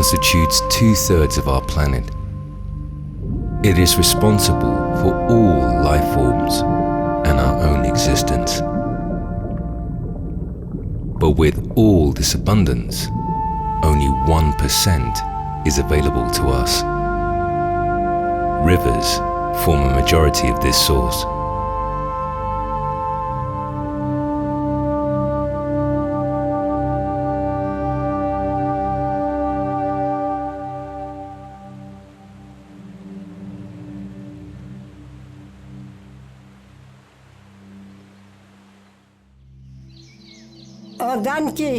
constitutes 2/3 of our planet. It is responsible for all life forms and our own existence. But with all this abundance, only 1% is available to us. Rivers form a majority of this source. Janaki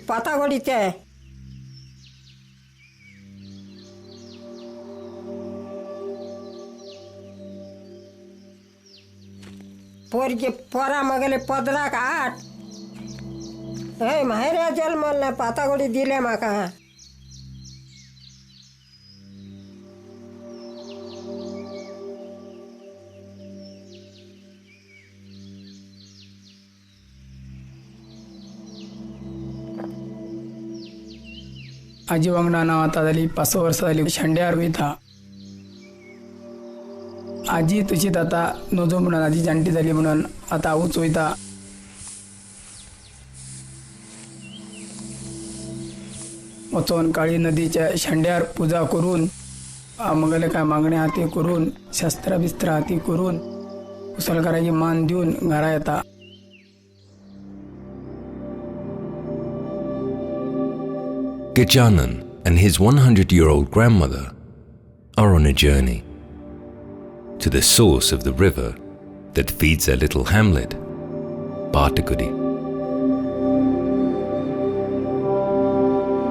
पातागोडीचे पोरगे पोरा मगले 15 हे माहेऱ्या जन्मला पातागोडी दिले माका. आजी वांगडा नाव आता जाली 5 वर्सां जाली शेंड्यार वयता. आजी तुजीत आता नजो म्हणून आजी जाणटी जाली म्हणून आता हांवूच वयता. वचोन काळी नदीच्या शेंड्यार पुजा करून आमगेले काय मागणे हाती करून शस्त्र बिस्त्र हाती करून कुसलकाराची मान दिवन घरा येता. Gajanan and his 100-year-old grandmother are on a journey to the source of the river that feeds their little hamlet, Patakudi.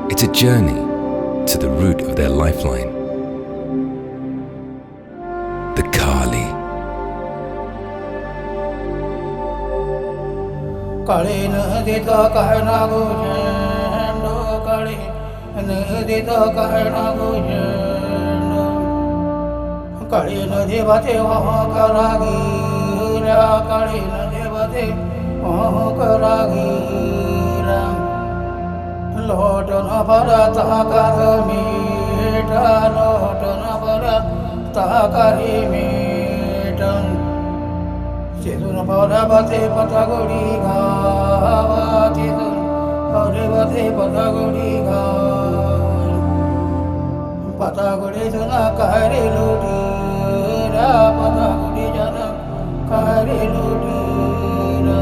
It's a journey to the root of their lifeline, the Kali. नदीत काळा भुजंड काळी नदी वाते वाहका गिरा काळी नदी वाते वाहका गिरा लोटन भरत ताकार मीठा लोटन भरत ताकारी मीठन तिथून भराबाते पतागोडी गावा तिथून भराबाते पतागोडी गावा पतागोडी जना कारे लोटीरा पतागोडी जना कारे लोटीरा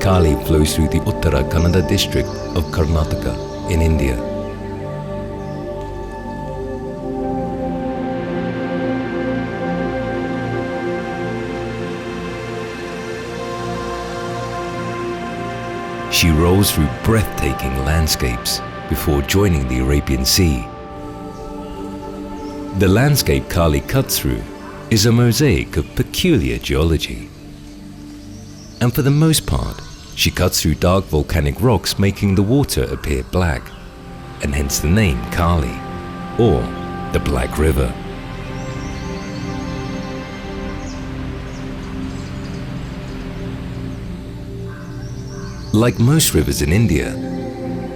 Kali flows through the Uttara Kannada district of Karnataka in India. She rolls through breathtaking landscapes before joining the Arabian Sea. The landscape Kali cuts through is a mosaic of peculiar geology. And for the most part, she cuts through dark volcanic rocks, making the water appear black, and hence the name Kali, or the Black River. Like most rivers in India,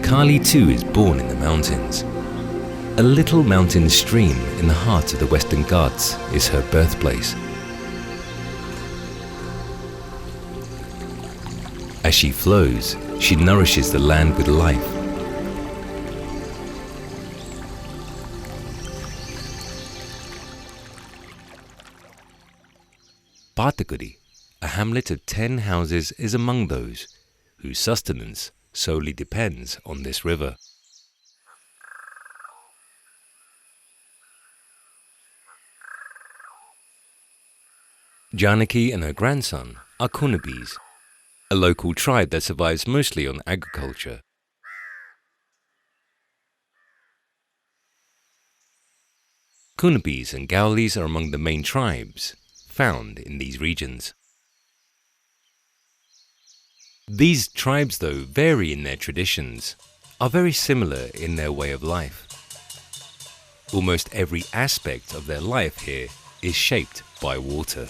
Kali too is born in the mountains. A little mountain stream in the heart of the Western Ghats is her birthplace. As she flows, she nourishes the land with life. Patakudi a hamlet of 10 houses is among those whose sustenance solely depends on this river. Janaki and her grandson are Kunabis, a local tribe that survives mostly on agriculture. Kunabis and Gaolis are among the main tribes found in these regions. These tribes, though, vary in their traditions, are very similar in their way of life. Almost every aspect of their life here is shaped by water.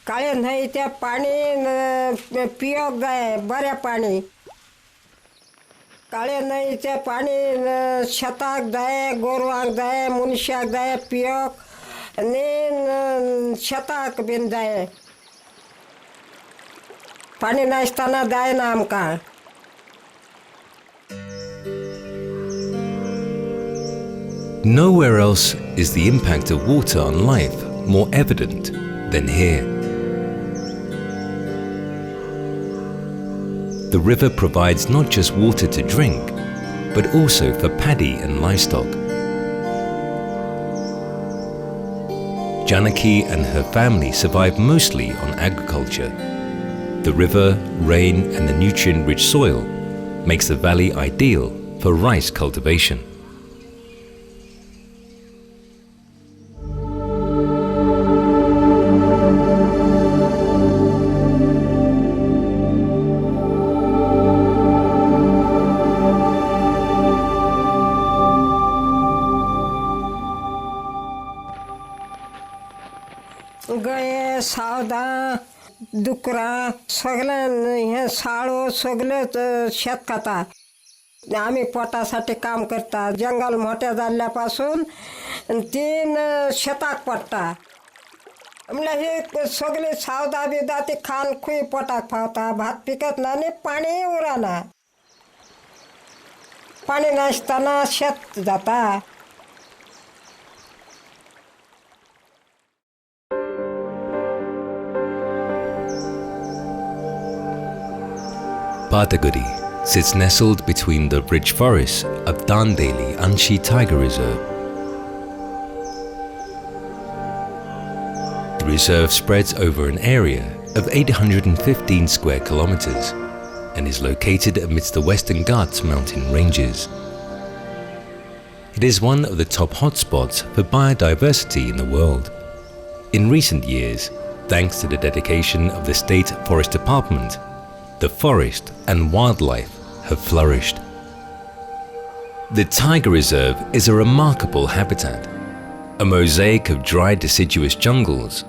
काळे नाही त्या पाणी पियोक जाय बरें पाणी काळे न्हंयचें पाणी शेताक जाय गोरवांक जाय मनशाक जाय पियोक आनी शेताक बीन जाय पाणी नासतना जायना आमकां. Nowhere else is the impact of water on life more evident than here. The river provides not just water to drink, but also for paddy and livestock. Janaki and her family survive mostly on agriculture. The river, rain and the nutrient-rich soil makes the valley ideal for rice cultivation. गये सावदा दुकरां सगळ्यां हे साळो सगळेच शेत खाता. आम्ही पोटासाठी काम करता जंगल मोठे जाल्ल्यापासून तीन शेताक पडटा म्हणल्यार हे सगळी सावदा बिदा ती खान खूय पोटाक फावता भात पिकत ना आनी पाणी उरना पाणी नासतना शेत जाता. Patagudi sits nestled between the rich forests of Dandeli Anshi Tiger Reserve. The reserve spreads over an area of 815 square kilometers and is located amidst the Western Ghats mountain ranges. It is one of the top hotspots for biodiversity in the world. In recent years, thanks to the dedication of the State Forest Department, the forest and wildlife have flourished. The Tiger Reserve is a remarkable habitat, a mosaic of dry deciduous jungles,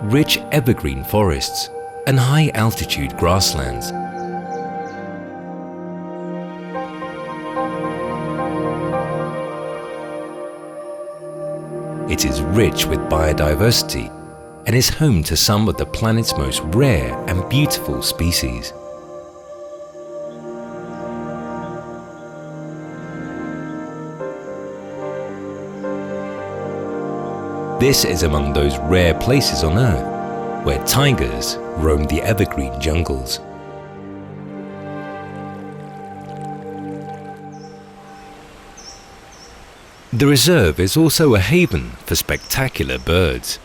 rich evergreen forests, and high-altitude grasslands. It is rich with biodiversity and is home to some of the planet's most rare and beautiful species. This is among those rare places on Earth where tigers roam the evergreen jungles. The reserve is also a haven for spectacular birds.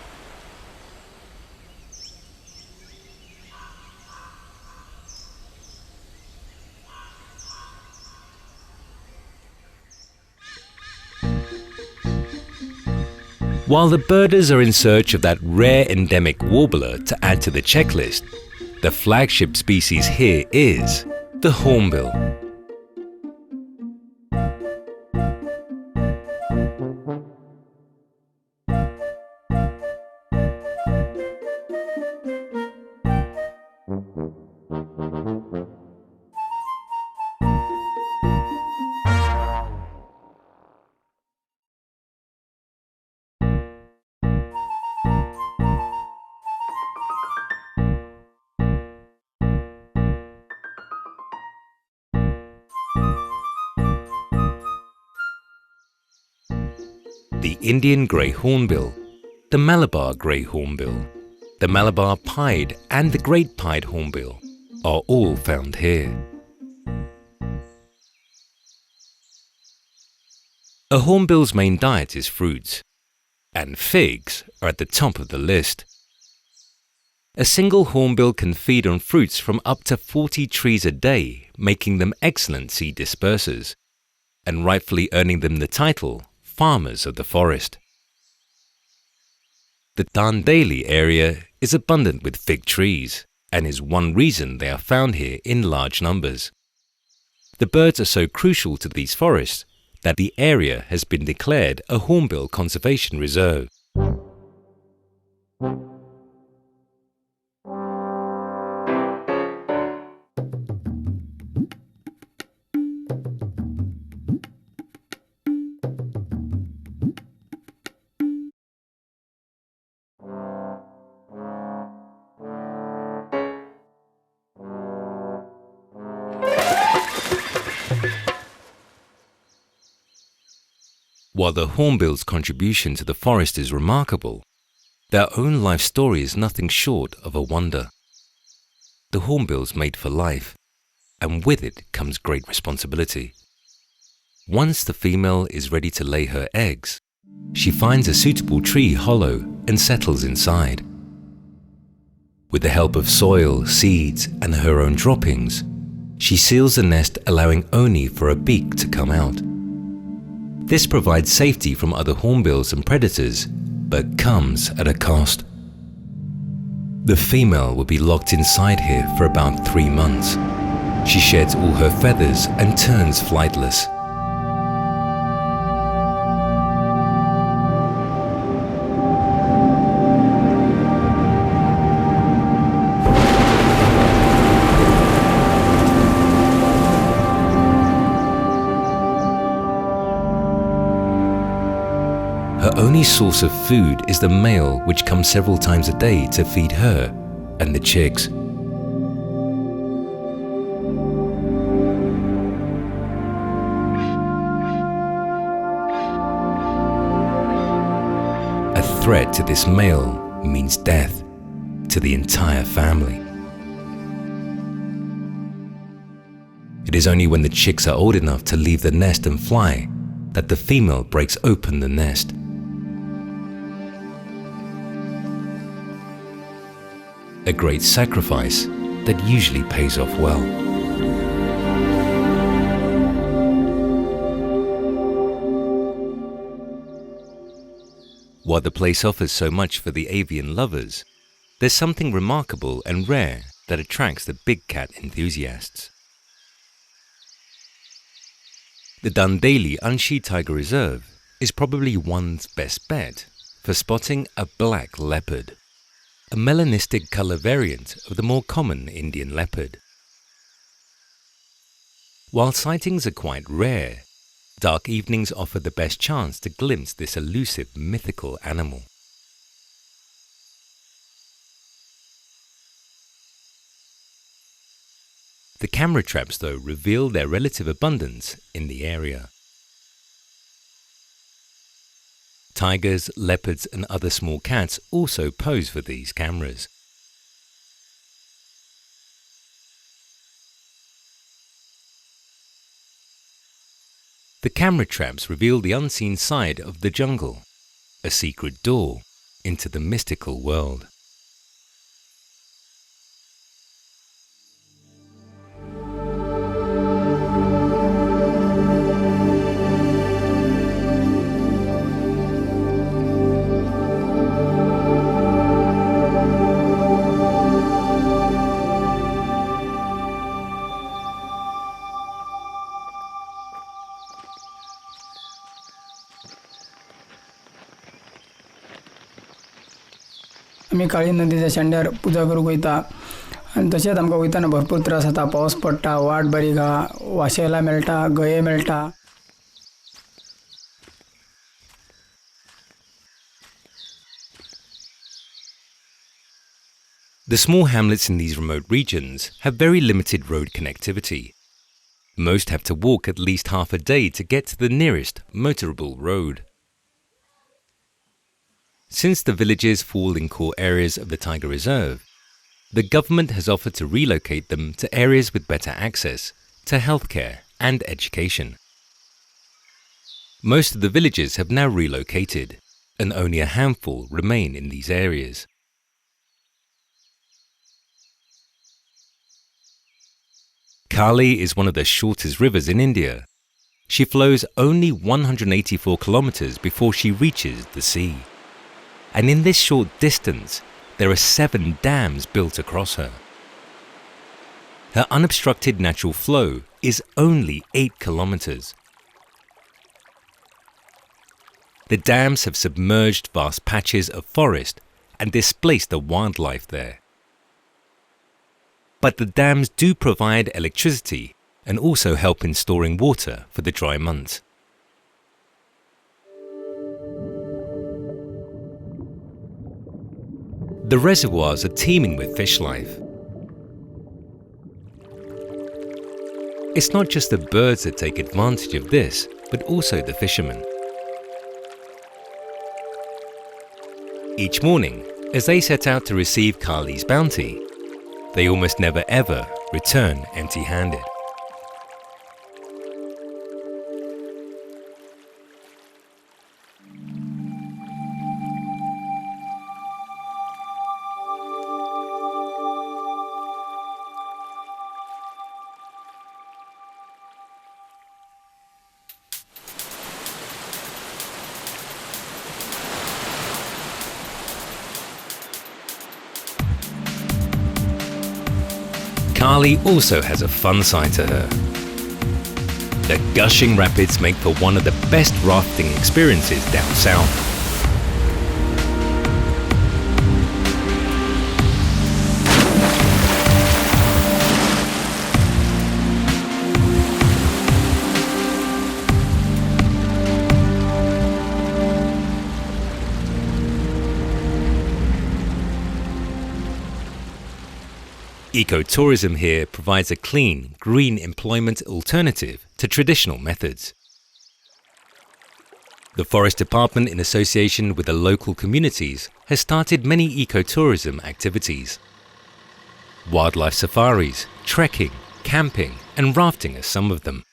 While the birders are in search of that rare endemic warbler to add to the checklist, the flagship species here is the hornbill. The Indian grey hornbill, the Malabar grey hornbill, the Malabar pied and the great pied hornbill are all found here. A hornbill's main diet is fruits, and figs are at the top of the list. A single hornbill can feed on fruits from up to 40 trees a day, making them excellent seed dispersers, and rightfully earning them the title farmers of the forest. The Dandeli area is abundant with fig trees and is one reason they are found here in large numbers. The birds are so crucial to these forests that the area has been declared a Hornbill Conservation Reserve. While the hornbill's contribution to the forest is remarkable, their own life story is nothing short of a wonder. The hornbill's mate for life, and with it comes great responsibility. Once the female is ready to lay her eggs, she finds a suitable tree hollow and settles inside. With the help of soil, seeds, and her own droppings, she seals the nest, allowing only for a beak to come out. This provides safety from other hornbills and predators, but comes at a cost. The female will be locked inside here for about 3 months. She sheds all her feathers and turns flightless. Her only source of food is the male, which comes several times a day to feed her and the chicks. A threat to this male means death to the entire family. It is only when the chicks are old enough to leave the nest and fly that the female breaks open the nest. A great sacrifice that usually pays off well. While the place offers so much for the avian lovers, there's something remarkable and rare that attracts the big cat enthusiasts. The Dandeli Anshi Tiger Reserve is probably one's best bet for spotting a black leopard, a melanistic color variant of the more common Indian leopard. While sightings are quite rare, dark evenings offer the best chance to glimpse this elusive mythical animal. The camera traps, though, reveal their relative abundance in the area. Tigers, leopards, and other small cats also pose for these cameras. the camera traps reveal the unseen side of the jungle, a secret door into the mystical world. आम्ही काळी नदीच्या शेंड्यार पूजा करूंक वयता आनी तशेंच आमकां वयताना भरपूर त्रास जाता. पावस पडटा, वाट बारीक आहा, वाशेला मेळटा, गये मेळटा. The small hamlets in these remote regions have very limited road connectivity. Most have to walk at least half a day to get to the nearest motorable road. Since the villages fall in core areas of the Tiger Reserve, the government has offered to relocate them to areas with better access to healthcare and education. Most of the villages have now relocated, and only a handful remain in these areas. Kali is one of the shortest rivers in India. She flows only 184 kilometers before she reaches the sea. And in this short distance, there are 7 dams built across her. Her unobstructed natural flow is only 8 kilometers. The dams have submerged vast patches of forest and displaced the wildlife there. But the dams do provide electricity and also help in storing water for the dry months. The reservoirs are teeming with fish life. It's not just the birds that take advantage of this, but also the fishermen. Each morning, as they set out to receive Kali's bounty, they almost never ever return empty-handed. Kali also has a fun side to her. The gushing rapids make for one of the best rafting experiences down south. Ecotourism here provides a clean, green employment alternative to traditional methods. The Forest Department, in association with the local communities, has started many ecotourism activities. Wildlife safaris, trekking, camping, and rafting are some of them.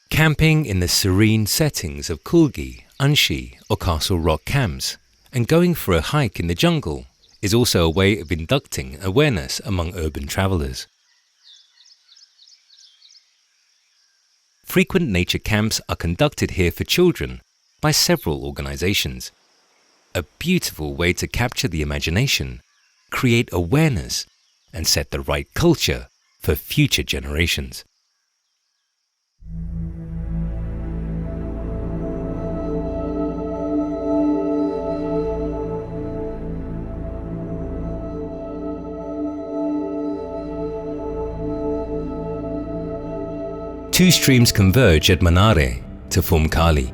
Camping in the serene settings of Kulgi, Anshi, or Castle Rock camps, and going for a hike in the jungle is also a way of inducting awareness among urban travelers. Frequent nature camps are conducted here for children by several organizations. A beautiful way to capture the imagination, create awareness, and set the right culture for future generations. Two streams converge at Manare to form Kali.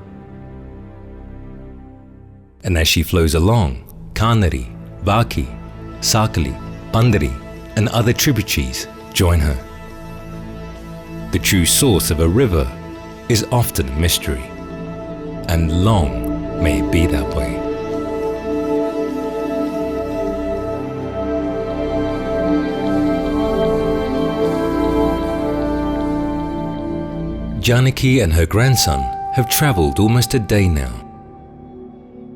And as she flows along, Kanari, Vaki, Sakali, Pandari, and other tributaries join her. The true source of a river is often a mystery, and long may it be that way. Janaki and her grandson have traveled almost a day now.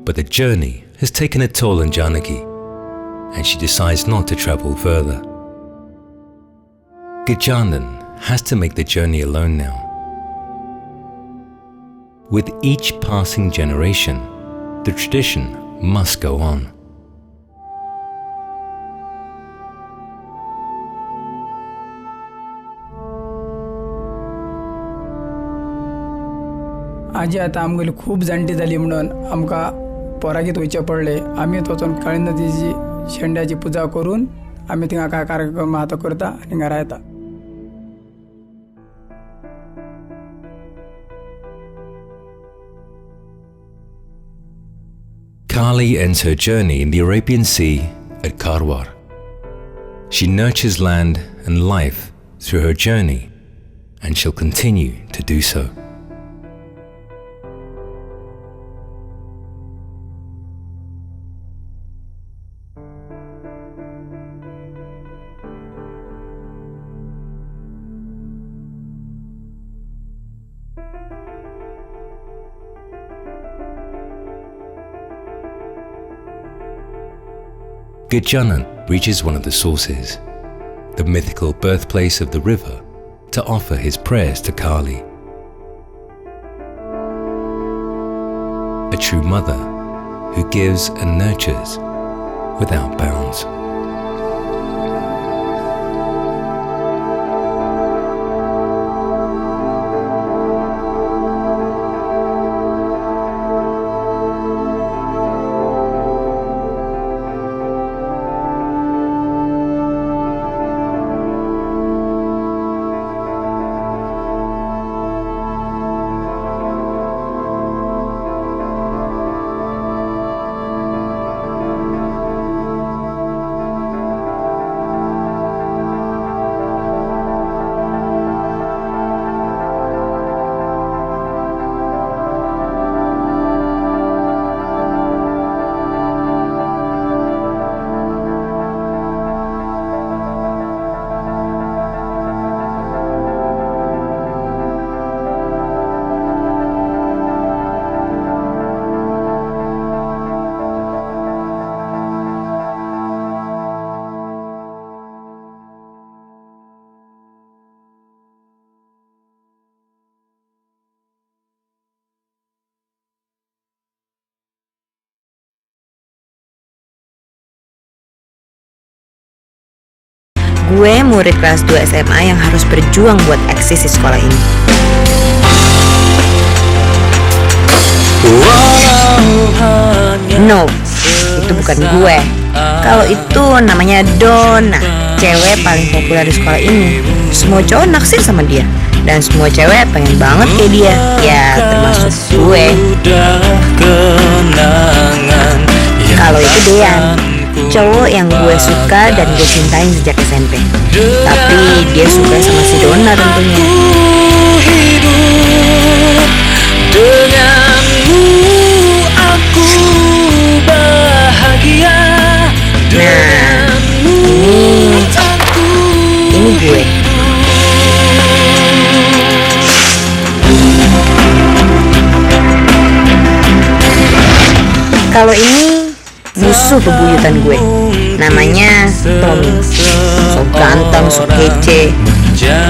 But the journey has taken a toll on Janaki, and she decides not to travel further. Gajanan has to make the journey alone now. With each passing generation, the tradition must go on. आजी आता आमगेली खूप जाणटी जाली म्हणून आमकां पोरागेत वयचें पडलें. आमी वचून काळी नदीची शेंड्याची पुजा करून आमी थिंगा काय कार्यक्रम आहा तो करता आनी घरा येता. Kali ends her journey in the Arabian Sea at Karwar. She nurtures land and life through her journey, and she'll continue to do so. Gajanan reaches one of the sources, the mythical birthplace of the river, to offer his prayers to Kali. A true mother who gives and nurtures without bounds. Gue murid kelas 2 SMA yang harus berjuang buat eksis di sekolah ini. No, itu bukan gue. Kalau itu namanya Donna, cewek paling populer di sekolah ini. Semua cowok naksir sama dia, dan semua cewek pengen banget kayak dia. Ya, termasuk gue. Kalau itu Dean, cowok yang gue suka dan gue cintain sejak SMP. Tapi dia suka sama si Donna tentunya. Denganmu aku bahagia. Nah, ini gue. Kalau ini musuh bebuyutan gue, namanya Tommy. So ganteng, so kece,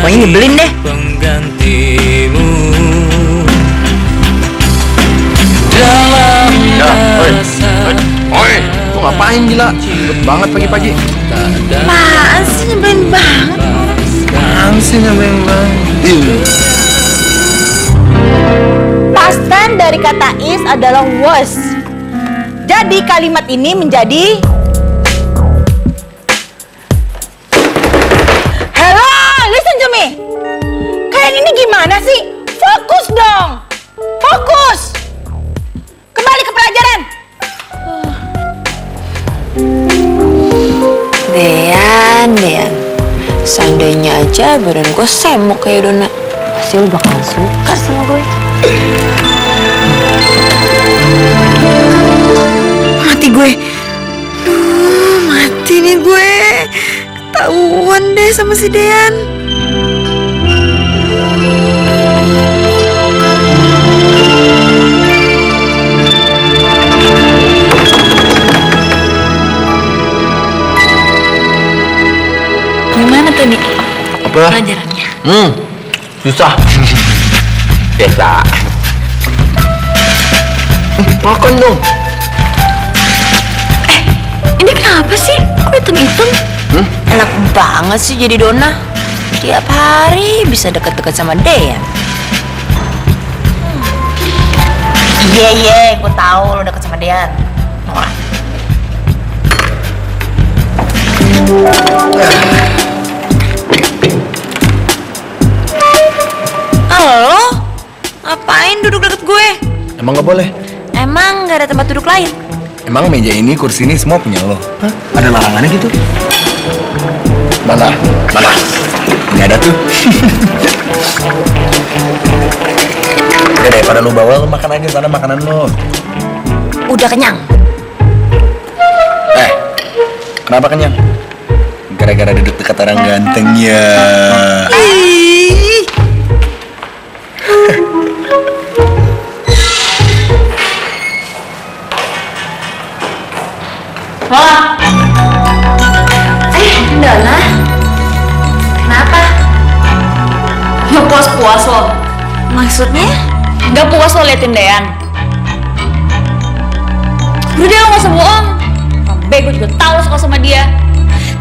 pokoknya nyebelin deh. Penggantimu dalam Oi, lu ngapain gila? Ribet banget pagi-pagi. Apaan sih nyebelin banget? Apaan sih nyebelin banget? Past dari kata is adalah was. Jadi kalimat ini menjadi hello, listen to me. Kalian ini gimana sih? Fokus dong. Fokus. Kembali ke pelajaran. Dean. Seandainya aja badan gue semok kayak Donna, pasti lu bakal suka sama gue. Mati gue. Duh, mati nih gue. Ketahuan deh sama si Dean. pelajarannya? Susah. Biasa. Makan dong. Ini kenapa sih? Kok hitam-hitam? Enak banget sih jadi Dona. Tiap hari bisa deket-deket sama Dean. Iya, gue tahu lo deket sama Dean. Nora. Halo? Ngapain duduk deket gue? Emang nggak boleh? Emang gak ada tempat duduk lain? Emang meja ini, kursi ini semua punya lo? Ada larangannya gitu? Mana? Ini ada tuh. Udah daripada lo bawa, lo makan aja sana makanan lo. Udah kenyang. Kenapa kenyang? Gara-gara duduk dekat orang ganteng ya. Dona, kenapa? Nggak puas-puas lo? Maksudnya? Nggak puas lo liatin Dean? Udah deh, lo nggak usah bohong. Gue juga tahu lo suka sama dia.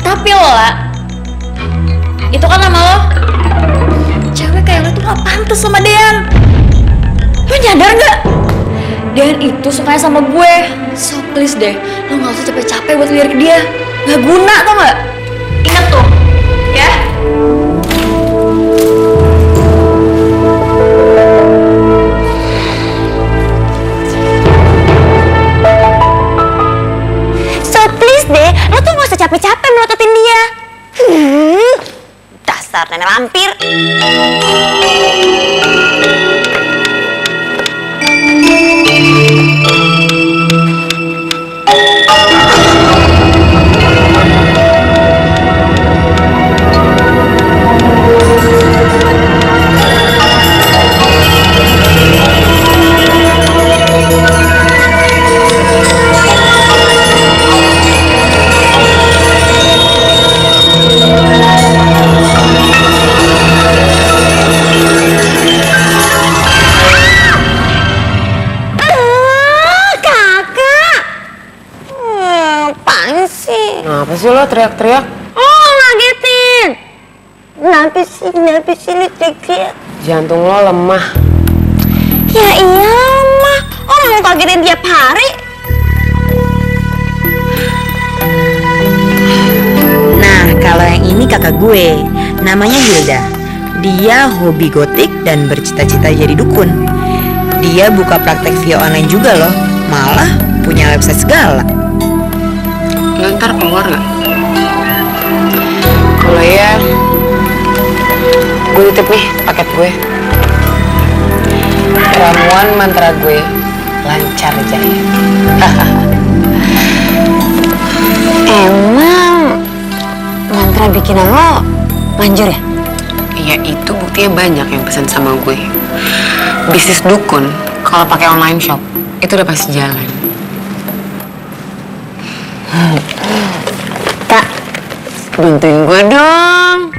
Tapi lo lah, itu kan nama lo. Cewek kayak lo tuh nggak pantas sama Dean. Lo nyadar nggak? Dean itu sukanya sama gue. So please deh, lo nggak usah capek-capek buat lirik dia. Nggak guna, tau nggak? Ingat tuh, ya. So please deh, lo tuh gak usah capek-capek melototin dia. Dasar nenek lampir. Kenapa sih lo teriak-teriak? Oh, ngagetin. Kenapa sih lu teriak-teriak? Jantung lo lemah. Ya iya lemah. Orang mau kagetin tiap hari. Nah, kalau yang ini kakak gue, namanya Hilda. Dia hobi gotik dan bercita-cita jadi dukun. Dia buka praktek via online juga loh. Malah punya website segala. Lo ntar keluar gak? Kalau ya, gue titip nih paket gue. Ramuan mantra gue lancar jaya. Emang mantra bikinan lo manjur ya? Iya, itu buktinya banyak yang pesan sama gue. Bisnis dukun kalau pakai online shop itu udah pasti jalan. Kak, bantuin gue dong.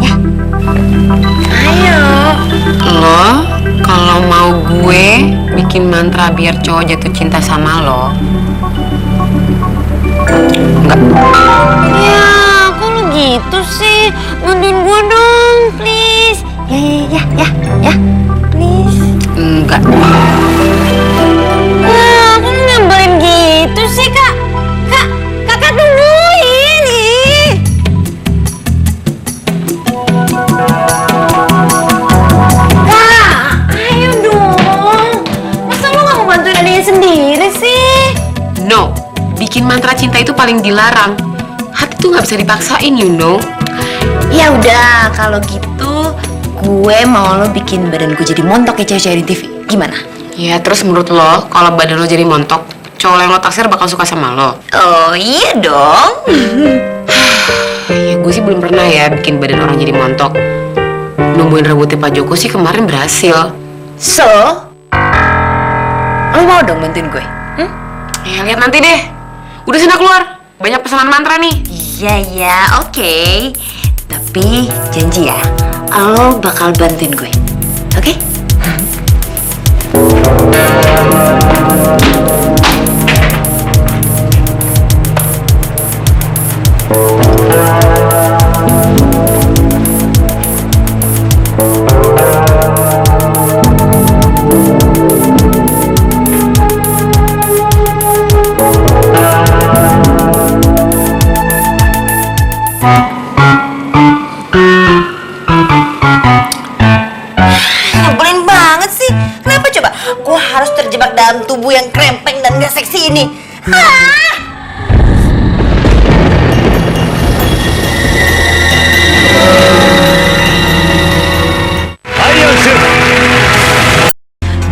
Ya. Ayo. Lo kalau mau gue bikin mantra biar cowok jatuh cinta sama lo, enggak. Ya, kok lo gitu sih? Bantuin gue dong, please. Ya, please. Enggak. Wah, kok lo nyambalin gitu sih, Kak? Kakak tungguin nih. Kak, ayo dong. Masa lo gak mau bantuin adanya sendiri sih? No, bikin mantra cinta itu paling dilarang. Hati tuh nggak bisa dipaksain, you know. Ya udah, kalau gitu gue mau lo bikin badan gue jadi montok kayak cewek-cewek di TV. Gimana? Ya, terus menurut lo, kalau badan lo jadi montok, cowok yang lo taksir bakal suka sama lo? Oh iya dong. Ya, gue sih belum pernah ya bikin badan orang jadi montok. Nungguin rambutnya Pak Joko sih kemarin berhasil. So, lo mau dong bantuin gue? Ya, lihat nanti deh. Udah sana keluar. Banyak pesanan mantra nih. Iya, oke. Tapi janji ya, lo bakal bantuin gue. Oke? Nyebelin banget sih. Kenapa coba? Gue harus terjebak dalam tubuh yang krempeng dan gak seksi ini.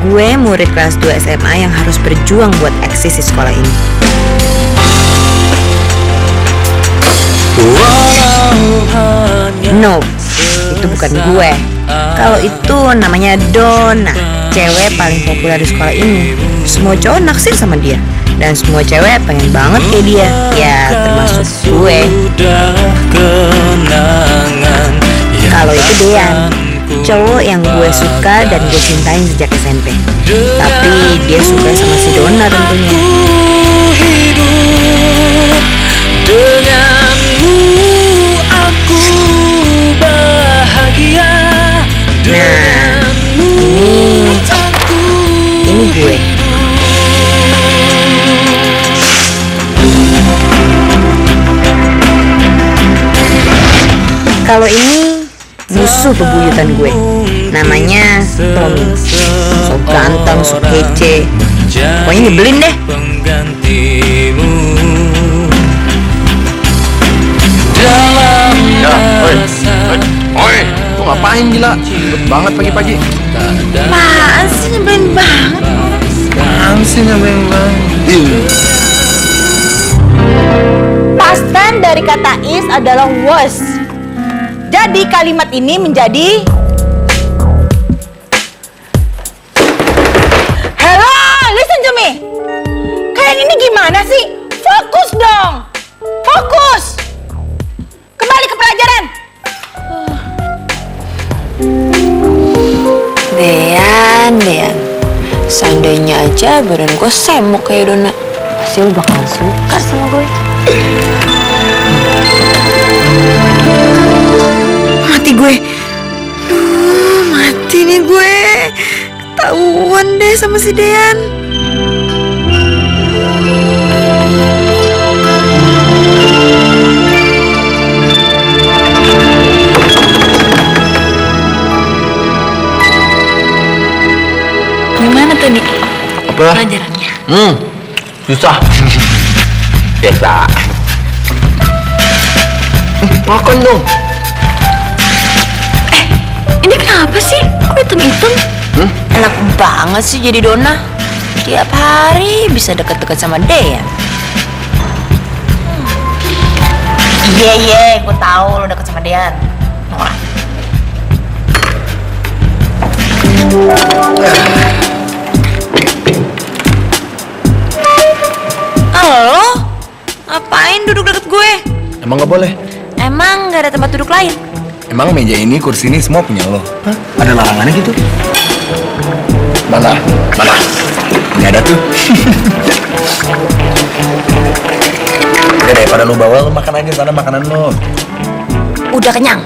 Gue murid kelas 2 SMA yang harus berjuang buat eksis di sekolah ini. Nope, itu bukan gue. Kalau itu namanya Donna, cewek paling populer di sekolah ini. Semua cowok naksir sama dia, dan semua cewek pengen banget kayak dia. Ya, termasuk gue. Kalau itu Dean, cowok yang gue suka dan gue cintain sejak SMP. Tapi dia suka sama si Donna tentunya. Denganmu aku bahagia. Nah, ini gue. Kalau ini musuh bebuyutan gue, namanya Tommy. So ganteng, so kece, pokoknya nyebelin deh. Penggantimu dalam Oi, lu ngapain gila? Ribet banget pagi-pagi. Apaan sih, nyebelin banget. Apaan sih nyebelin banget? Past dari kata is adalah was. Jadi kalimat ini menjadi hello, listen to me. Kalian ini gimana sih? Fokus dong. Fokus. Kembali ke pelajaran. Dean, seandainya aja badan gue semok kayak Donna, pasti lo bakalan suka sama gue. Mati gue. Duh, mati nih gue. Ketahuan deh sama si Dean. Gimana tadi Apa? pelajarannya? Susah. Biasa. Makan dong. Ini kenapa sih? Kok hitam-hitam? Enak banget sih jadi Donna. Tiap hari bisa deket-deket sama Dean. Iya, gue tahu lo deket sama Dean. Nora. Halo? Ngapain duduk deket gue? Emang nggak boleh? Emang gak ada tempat duduk lain? Emang meja ini, kursi ini semua punya lo? Hah? Ada larangannya gitu? Mana? Ini ada tuh. Udah daripada lo bawa, lo makan aja sana makanan lo. Udah kenyang.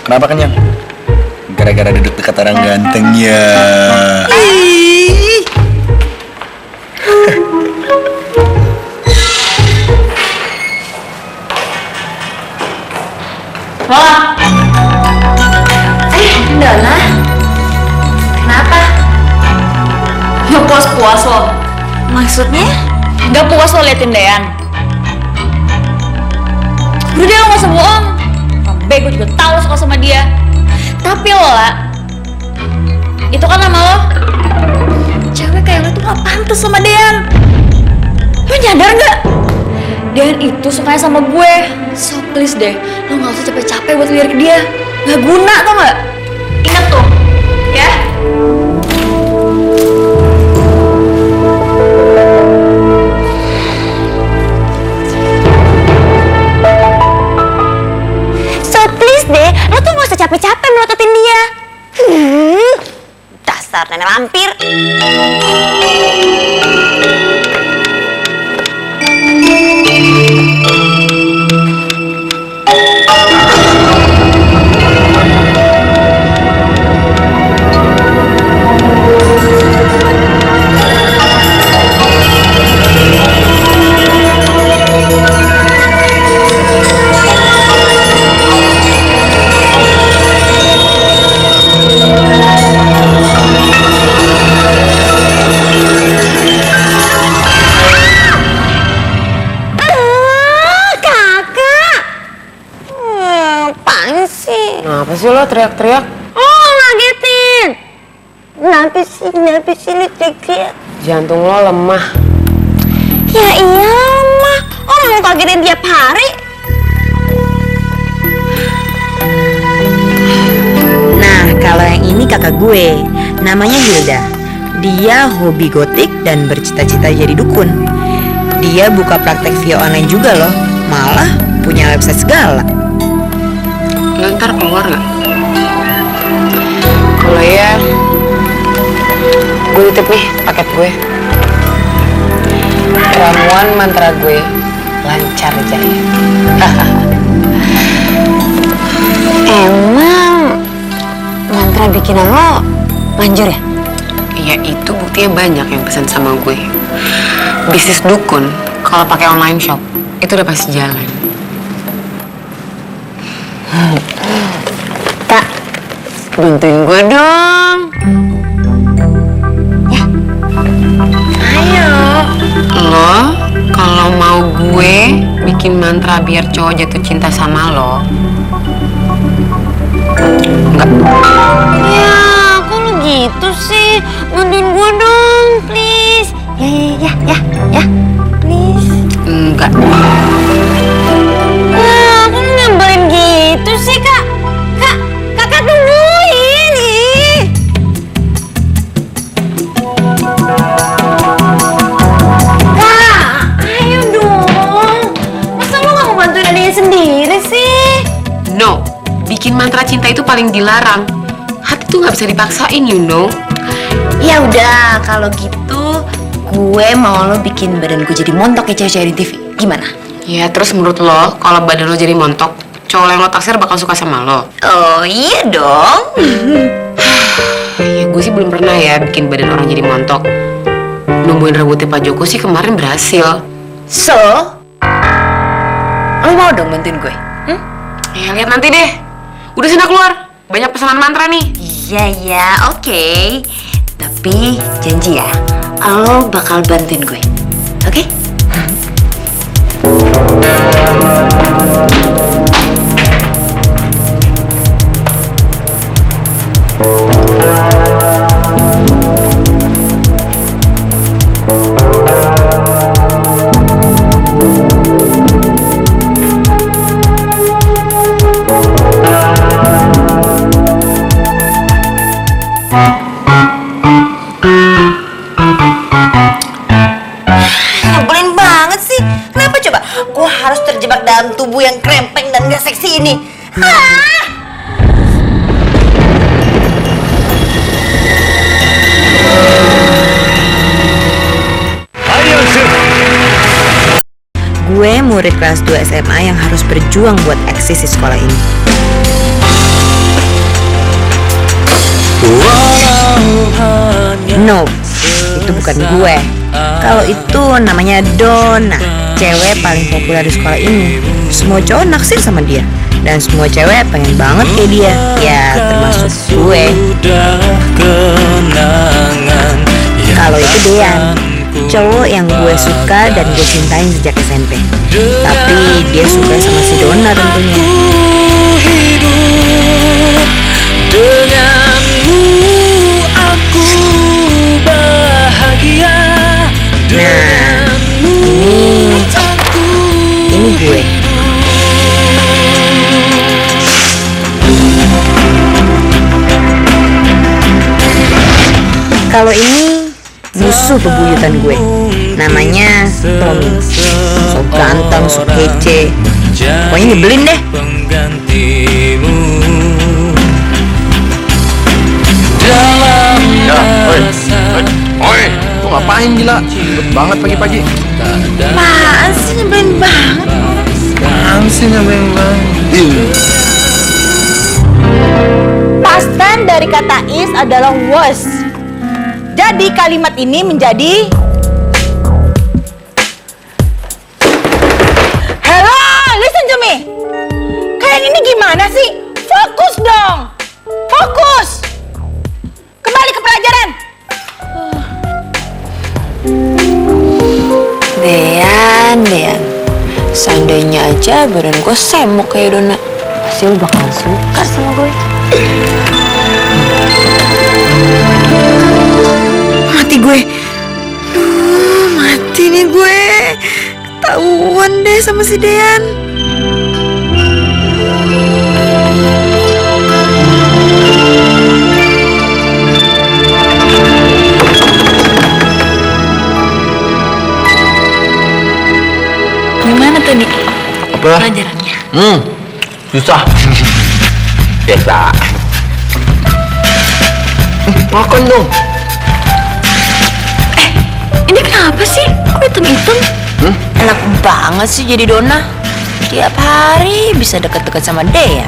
Kenapa kenyang? Gara-gara duduk dekat orang ganteng ya. Wah. Donna. Kenapa? Gak puas-puas lo. Maksudnya? Gak puas lo liatin Dean. Udah deh, lo gak usah bohong. Gue juga tahu lo suka sama dia. Tapi lo lah, itu kan nama lo. Cewek kayak lo tuh gak pantas sama Dean. Lo nyadar gak? Dean itu sukanya sama gue. So please deh, lo gak usah capek-capek buat lirik dia. Gak guna tau gak? Ingat tuh, ya. mana lampir. Kenapa sih lo teriak-teriak? Oh, ngagetin. Kenapa sih lu teriak? Jantung lo lemah. Ya iya lemah. Orang mau kagetin tiap hari. Nah, kalau yang ini kakak gue, namanya Hilda. Dia hobi gotik dan bercita-cita jadi dukun. Dia buka praktek via online juga loh. Malah punya website segala. Lo ntar keluar nggak? Kalau ya, gue titip nih paket gue. Ramuan mantra gue lancar jaya. Emang mantra bikinan lo manjur ya? Ya itu buktinya banyak yang pesan sama gue. Bisnis dukun kalau pakai online shop itu udah pasti jalan. Kak, bantuin gue dong. Ya. Ayo. Lo kalau mau gue bikin mantra biar cowok jatuh cinta sama lo, enggak. Ya, kok lu gitu sih? Bantuin gue dong, please. Ya, please. Enggak. Ya, kok lu nyambelin gitu sih, Kak? Kakak tungguin nih. Kak, ayo dong. Masa lu gak mau bantuin adanya sendiri sih? No, bikin mantra cinta itu paling dilarang. Hati tuh nggak bisa dipaksain, you know. Ya udah, kalau gitu gue mau lo bikin badan gue jadi montok kayak cewek-cewek di TV. Gimana? Ya, terus menurut lo, kalau badan lo jadi montok, cowok yang lo taksir bakal suka sama lo? Oh iya dong. Ya, gue sih belum pernah ya bikin badan orang jadi montok. Numbuhin rambutnya Pak Joko sih kemarin berhasil. So, lo mau dong bantuin gue? Ya, lihat nanti deh. Udah sana keluar. Banyak pesanan mantra nih. Iya, oke. Tapi janji ya, lo bakal bantuin gue. Oke? Nyebelin banget sih. Kenapa coba? Gue harus terjebak dalam tubuh yang krempeng dan gak seksi ini. Gue murid kelas 2 SMA yang harus berjuang buat eksis di sekolah ini. No, itu bukan gue. Kalau itu namanya Donna, cewek paling populer di sekolah ini. Semua cowok naksir sama dia, dan semua cewek pengen banget kayak dia. Ya, termasuk gue. Kalau itu Dean, cowok yang gue suka dan gue cintain sejak SMP. Tapi dia suka sama si Donna tentunya. Denganmu aku bahagia. Nah, ini gue. Kalau ini musuh bebuyutan gue, namanya Tommy. So ganteng, so kece, pokoknya nyebelin deh. Penggantimu dalam Ngapain gila? Ribet banget pagi-pagi. Apaan sih, nyebelin banget. Apaan sih nyebelin banget? Past tense dari kata is adalah was. Jadi kalimat ini menjadi hello, listen to me. Kalian ini gimana sih? Fokus dong. Fokus. Kembali ke pelajaran. Dean, seandainya aja badan gue semok kayak Dona, pasti lu bakalan suka sama gue. Mati gue. Duh, mati nih gue. Ketahuan deh sama si Dean. Gimana tuh nih Apa? pelajarannya? Susah. Biasa. Makan dong. Ini kenapa sih? Kok hitam-hitam? Enak banget sih jadi Dona. Tiap hari bisa deket-deket sama Dean.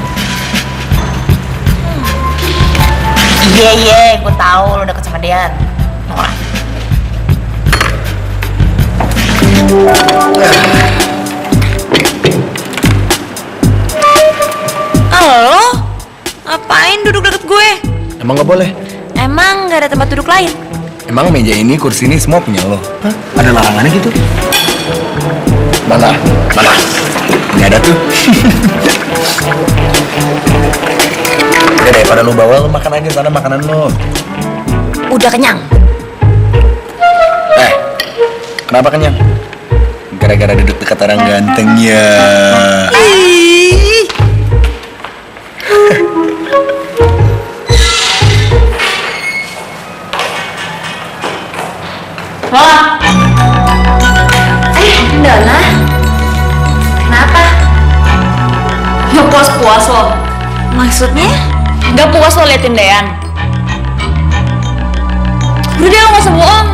Iya, gue tahu lo deket sama Dean. Nora. Halo? Ngapain duduk deket gue? Emang nggak boleh? Emang gak ada tempat duduk lain? Emang meja ini, kursi ini semua punya lo? Hah? Ada larangannya gitu? Mana? Ini ada tuh. Udah daripada lo bawa, lo makan aja sana makanan lo. Udah kenyang. Kenapa kenyang? Gara-gara duduk dekat orang ganteng ya. Dona, kenapa? Gak puas-puas lo? Maksudnya? Gak puas lo liatin Dean? Udah deh, lo gak usah bohong.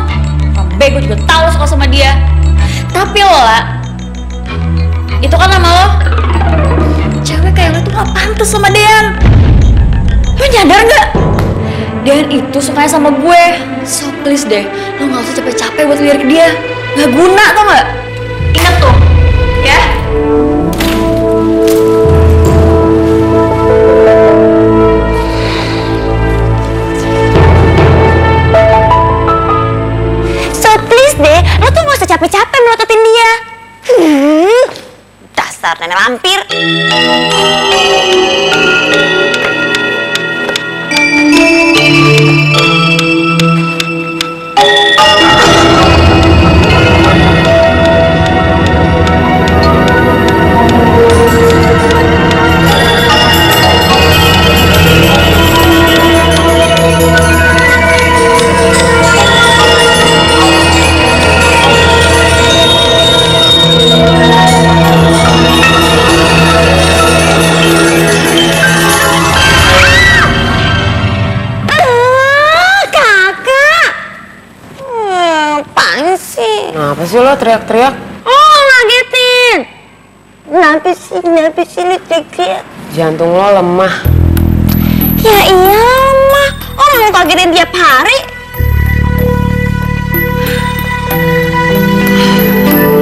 Gue juga tahu lo suka sama dia. Tapi lo lah, itu kan nama lo. Cewek kayak lo tuh gak pantas sama Dean. Lo nyadar gak? Dean itu sukanya sama gue. So please deh, lo gak usah capek-capek buat lirik dia. Gak guna, tau gak? Ingat tuh, ya? So please deh, lo tuh gak usah capek-capek melototin dia. Dasar nenek lampir. Kenapa sih lo teriak-teriak? Oh, ngagetin. Kenapa sih lu teriak? Jantung lo lemah. Ya iya lemah. Oh, mau kagetin tiap hari.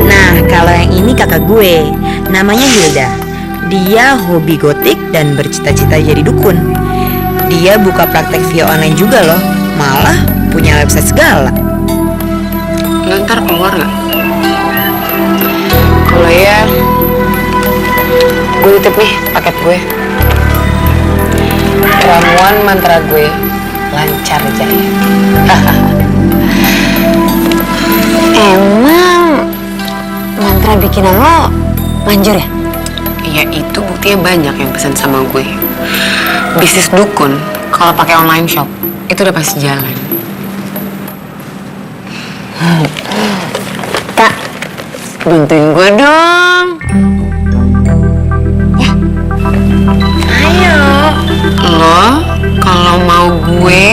Nah, kalau yang ini kakak gue, namanya Hilda. Dia hobi gotik dan bercita-cita jadi dukun. Dia buka praktek via online juga loh. Malah punya website segala. Lo ntar keluar nggak? Kalau ya, gue titip nih paket gue. Ramuan mantra gue lancar jaya. Emang mantra bikinan lo manjur ya? Ya itu buktinya banyak yang pesan sama gue. Bisnis dukun kalau pakai online shop itu udah pasti jalan. Kak, Bantuin gue dong. ya. Ayo. Lo kalau mau gue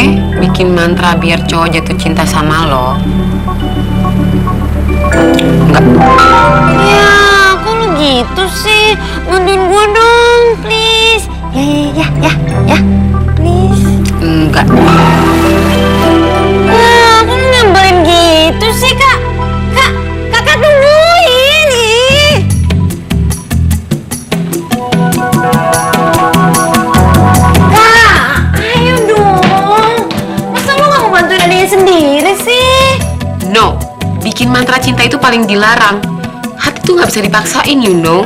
bikin mantra biar cowok jatuh cinta sama lo, Enggak. Ya, kok lu gitu sih? Bantuin gue dong, please. Ya, please. Enggak. Kok lu nyambelin gitu sih, Kak? Kakak tungguin nih. Kak, ayo dong. Masa lu gak mau bantuin adanya sendiri sih? No, bikin mantra cinta itu paling dilarang. Hati tuh gak bisa dipaksain, you know.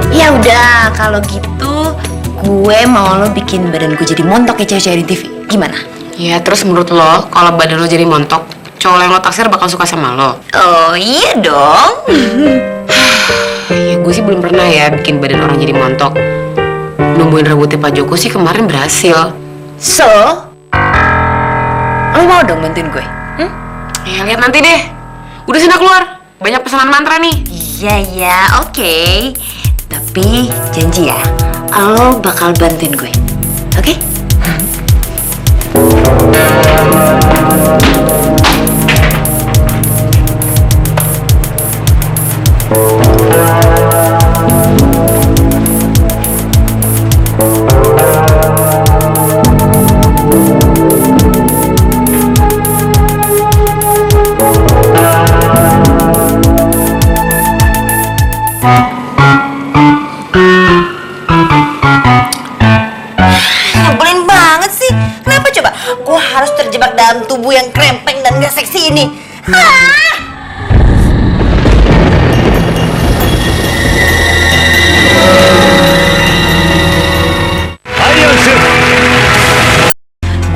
Ya udah, kalau gitu gue mau lo bikin badan gue jadi montok kayak cewek-cewek di TV. Gimana? Ya, terus menurut lo, kalau badan lo jadi montok, cowok yang lo taksir bakal suka sama lo? Oh iya dong. Ya, gue sih belum pernah ya bikin badan orang jadi montok. Numbuhin rambutnya Pak Joko sih kemarin berhasil. So, lo mau dong bantuin gue? Ya, lihat nanti deh. Udah sana keluar. Banyak pesanan mantra nih. Iya, oke. Tapi janji ya, lo bakal bantuin gue, oke? Nyebelin banget sih. Kenapa coba? Gue harus terjebak dalam tubuh yang krempeng dan gak seksi ini.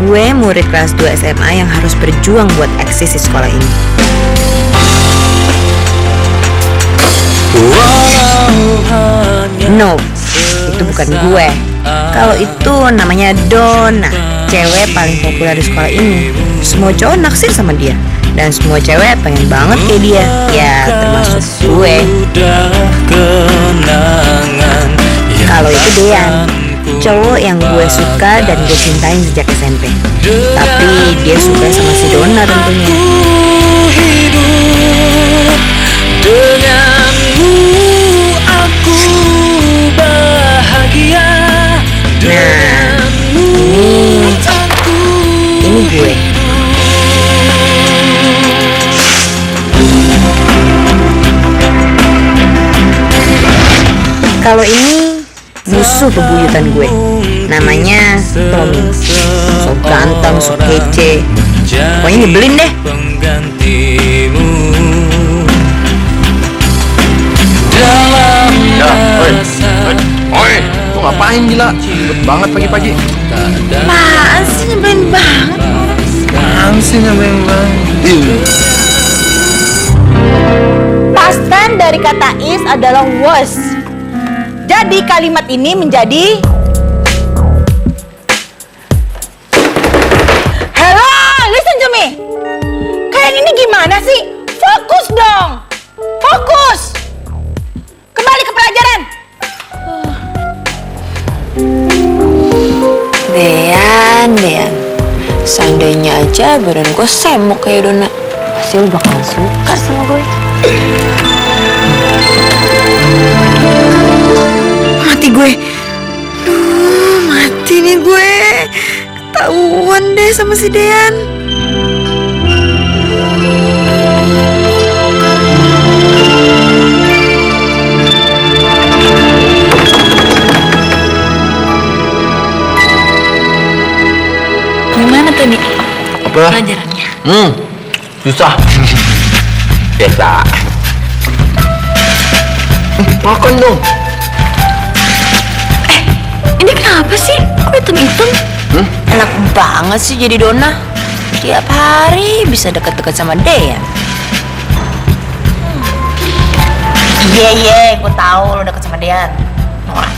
Gue murid kelas 2 SMA yang harus berjuang buat eksis di sekolah ini. No, itu bukan gue. Kalau itu namanya Donna, cewek paling populer di sekolah ini. Semua cowok naksir sama dia, dan semua cewek pengen banget kayak dia. Ya, termasuk gue. Kalau itu Dean, cowok yang gue suka dan gue cintain sejak SMP. Tapi dia suka sama si Donna tentunya. Denganmu aku bahagia. Nah, ini gue. Kalau ini musuh bebuyutan gue. Namanya Tommy. So ganteng, so kece. Pokoknya nyebelin deh. Ya, oi, lu ngapain gila? Ribet banget pagi-pagi. Apaan sih nyebelin banget? Apaan sih nyebelin banget? Past tense dari kata is adalah was. Jadi kalimat ini menjadi hello, listen to me. Kalian ini gimana sih? Fokus dong. Fokus. Kembali ke pelajaran. Dean. Seandainya aja badan gue semok kayak Donna, pasti lo bakal suka sama gue. Mati gue. Duh, mati nih gue. Ketahuan deh sama si Dean. Gimana tadi Apa? pelajarannya? Susah. Biasa. Makan dong. Ini kenapa sih? Kok hitam-hitam? Enak banget sih jadi Donna. Tiap hari bisa deket-deket sama Dean. Iya, gue tahu lo deket sama Dean. Norak.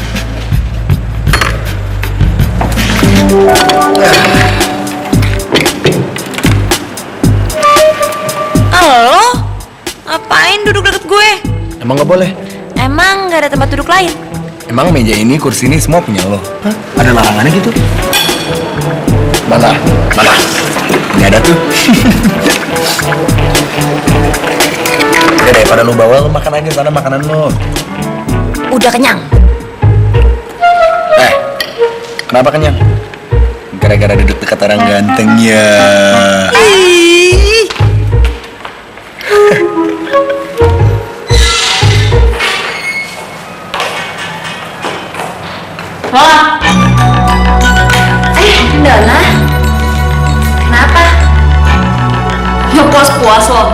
Halo? Ngapain duduk deket gue? Emang nggak boleh? Emang gak ada tempat duduk lain? Emang meja ini, kursi ini semua punya lo? Ada larangannya gitu? Mana? Ini ada tuh. Oke, daripada lu bawa, lu makan aja sana makanan lu. Udah kenyang. Kenapa kenyang? Gara-gara duduk dekat orang ganteng ya. Lola. Dona. Kenapa? Gak puas-puas lo.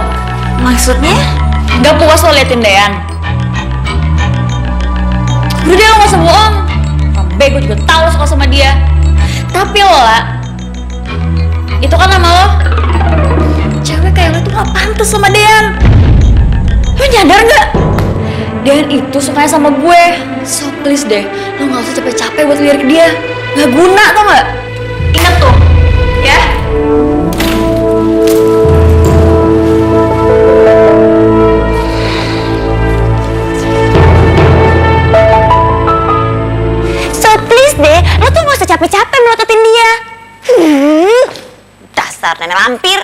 Maksudnya? Gak puas lo liatin Dean. Udah deh, lo gak usah bohong. Bego juga tau lo suka sama dia. Tapi Lola, itu kan nama lo. Cewek kayak lo tuh gak pantas sama Dean. Lo nyadar gak? Dean itu sukanya sama gue. So please deh, lo gak usah capek-capek buat lirik dia. Gak guna tau gak? Ingat tuh, ya. So please deh, lo tuh gak usah capek-capek melototin dia. Dasar nenek lampir.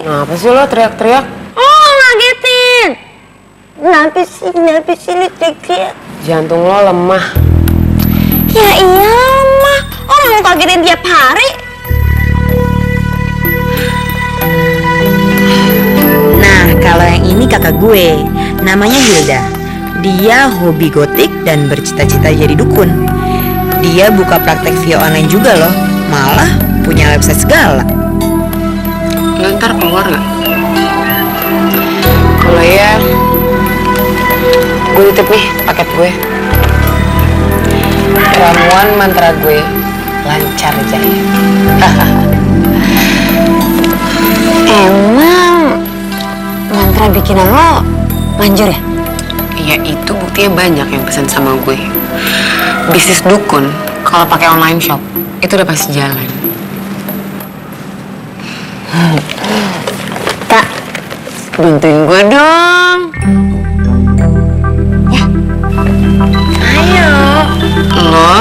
Kenapa sih lo teriak-teriak? Oh, ngagetin. Kenapa sih teriak-teriak? Jantung lo lemah. Ya iya lemah. Orang mau kagetin tiap hari. Nah, kalau yang ini kakak gue, namanya Hilda. Dia hobi gotik dan bercita-cita jadi dukun. Dia buka praktek via online juga loh. Malah punya website segala. Lo ntar keluar gak? Kalau ya, gue titip nih paket gue. Ramuan mantra gue lancar jaya. Emang mantra bikinan lo manjur ya? Iya, itu buktinya banyak yang pesan sama gue. Bisnis dukun kalau pakai online shop itu udah pasti jalan. Kak, Bantuin gue dong. ya. Ayo. Lo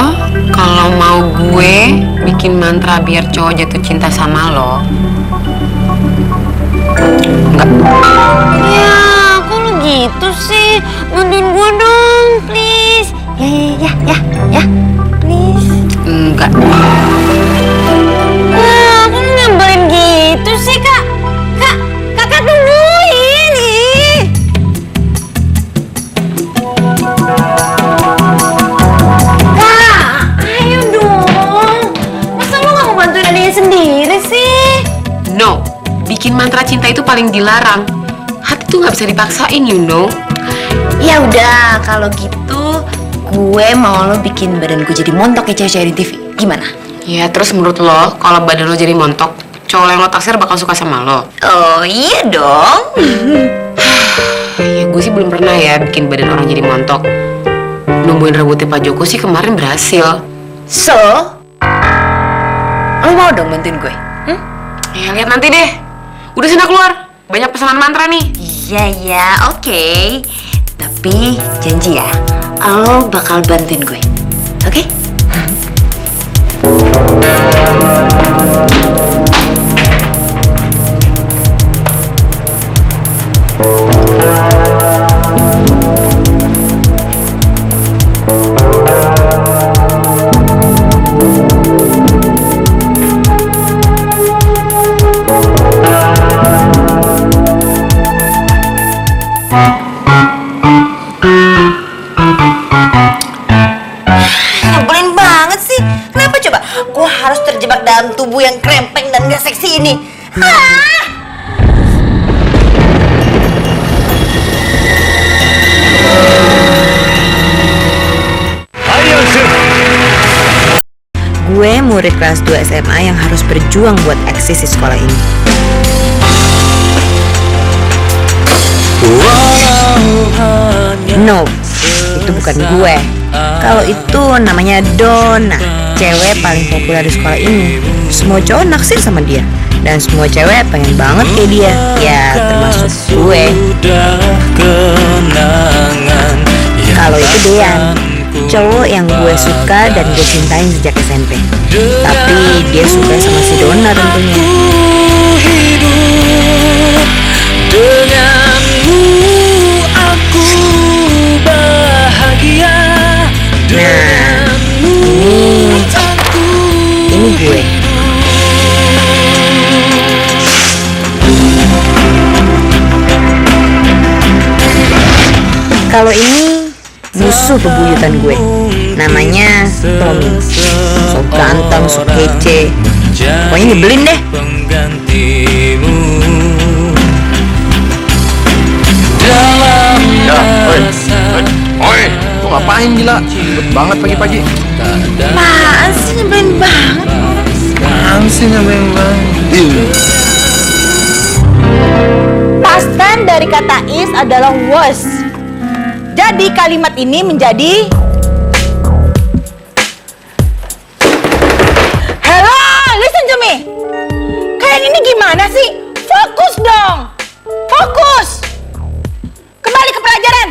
kalau mau gue bikin mantra biar cowok jatuh cinta sama lo, enggak. Ya, kok lu gitu sih? Bantuin gue dong, please. Ya, please. Enggak. Ah, kok lu nyamberin gitu sih, Kak? Kakak tungguin nih. Kak, ayo dong. Masa lu gak mau bantuin adanya sendiri sih? No, bikin mantra cinta itu paling dilarang. Hati tuh nggak bisa dipaksain, you know. Ya udah, kalau gitu gue mau lo bikin badan gue jadi montok kayak cewek-cewek di TV. Gimana? Ya, terus menurut lo, kalau badan lo jadi montok, cowok yang lo taksir bakal suka sama lo? Oh iya dong. Ya, gue sih belum pernah ya bikin badan orang jadi montok. Nungguin rambutnya Pak Joko sih kemarin berhasil. So, lo mau dong bantuin gue? Ya, lihat nanti deh. Udah sana keluar. Banyak pesanan mantra nih. Iya, oke. Tapi janji ya, lo bakal bantuin gue. Oke? Nyebelin banget sih. Kenapa coba? Gue harus terjebak dalam tubuh yang krempeng dan gak seksi ini. Ayo, gue murid kelas 2 SMA yang harus berjuang buat eksis di sekolah ini. No, itu bukan gue. Kalau itu namanya Donna, cewek paling populer di sekolah ini. Semua cowok naksir sama dia, dan semua cewek pengen banget kayak dia. Ya, termasuk gue. Kalau itu Dean, cowok yang gue suka dan gue cintain sejak SMP. Tapi dia suka sama si Donna tentunya. Denganmu aku bahagia. Nah, ini gue. Kalau ini musuh bebuyutan gue, namanya Tommy. So ganteng, so kece, pokoknya nyebelin deh. Oi, lu ngapain gila? Ribet banget pagi-pagi. Apaan sih nyebelin banget? Apaan sih nyebelin banget? Past tense dari kata is adalah was. Jadi kalimat ini menjadi hello, listen to me. Kalian ini gimana sih? Fokus dong. Fokus. Kembali ke pelajaran.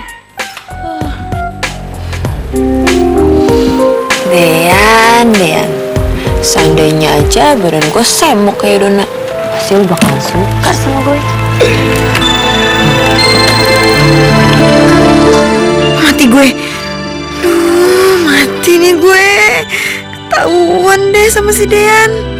Dean, seandainya aja badan gue semok kayak Donna, pasti lu bakal suka sama gue. Mati gue. Duh, mati nih gue. Ketahuan deh sama si Dean.